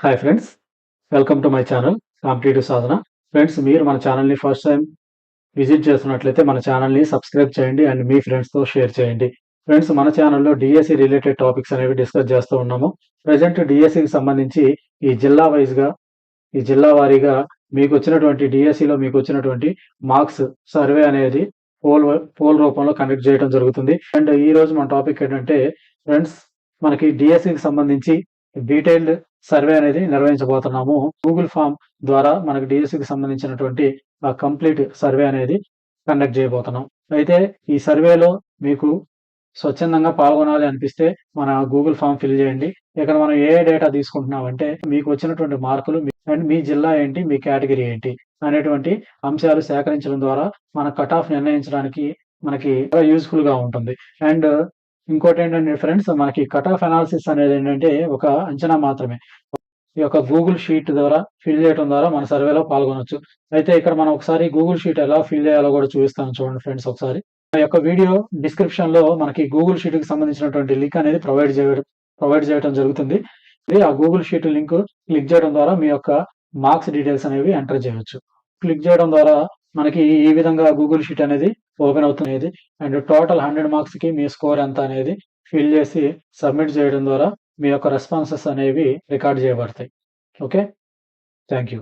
Hi friends, welcome to my channel competitive Sadhana. Friends, మీరు మన ఛానల్ని ఫస్ట్ టైం విజిట్ చేస్తున్నట్లయితే మన ఛానల్ని సబ్స్క్రైబ్ చేయండి అండ్ మీ ఫ్రెండ్స్తో షేర్ చేయండి. ఫ్రెండ్స్, మన ఛానల్లో డిఎస్సి రిలేటెడ్ టాపిక్స్ అనేవి డిస్కస్ చేస్తూ ఉన్నాము. ప్రజెంట్ డిఎస్సికి సంబంధించి ఈ జిల్లా వైజ్గా ఈ జిల్లా వారీగా మీకు వచ్చినటువంటి డిఎస్సిలో మీకు వచ్చినటువంటి మార్క్స్ సర్వే అనేది పోల్ పోల్ రూపంలో కండక్ట్ చేయడం జరుగుతుంది. అండ్ ఈ రోజు మన టాపిక్ ఏంటంటే ఫ్రెండ్స్, మనకి డిఎస్సికి సంబంధించి డీటెయిల్డ్ సర్వే అనేది నిర్వహించబోతున్నాము. గూగుల్ ఫామ్ ద్వారా మనకి డిఎస్సికి సంబంధించినటువంటి కంప్లీట్ సర్వే అనేది కండక్ట్ చేయబోతున్నాం. అయితే ఈ సర్వేలో మీకు స్వచ్ఛందంగా పాల్గొనాలి అనిపిస్తే మన గూగుల్ ఫామ్ ఫిల్ చేయండి. ఇక్కడ మనం ఏ డేటా తీసుకుంటున్నామంటే మీకు వచ్చినటువంటి మార్కులు అండ్ మీ జిల్లా ఏంటి, మీ కేటగిరీ ఏంటి అనేటువంటి అంశాలు సేకరించడం ద్వారా మన కట్ ఆఫ్ నిర్ణయించడానికి మనకి యూస్ఫుల్ గా ఉంటుంది. అండ్ ఇంకోటి ఏంటంటే ఫ్రెండ్స్, మనకి కట్ ఆఫ్ అనాలిసిస్ అనేది ఏంటంటే ఒక అంచనా మాత్రమే. ఈ యొక్క గూగుల్ షీట్ ద్వారా ఫిల్ చేయడం ద్వారా మన సర్వేలో పాల్గొనవచ్చు. అయితే ఇక్కడ మనం ఒకసారి గూగుల్ షీట్ ఎలా ఫిల్ చేయాలో కూడా చూపిస్తాను చూడండి ఫ్రెండ్స్. ఒకసారి ఆ యొక్క వీడియో డిస్క్రిప్షన్ లో మనకి గూగుల్ షీట్ కి సంబంధించినటువంటి లింక్ అనేది ప్రొవైడ్ చేయడం జరుగుతుంది. ఆ గూగుల్ షీట్ లింక్ క్లిక్ చేయడం ద్వారా మీ యొక్క మార్క్స్ డీటెయిల్స్ అనేవి ఎంటర్ చేయవచ్చు. క్లిక్ చేయడం ద్వారా మనకి ఈ విధంగా గూగుల్ షీట్ అనేది ఓపెన్ అవుతుంది. అండ్ టోటల్ 100 మార్క్స్ కి మీ స్కోర్ ఎంత అనేది ఫిల్ చేసి సబ్మిట్ చేయడం ద్వారా మీ యొక్క రెస్పాన్సెస్ అనేవి రికార్డ్ చేయబడతాయి. Okay, thank you.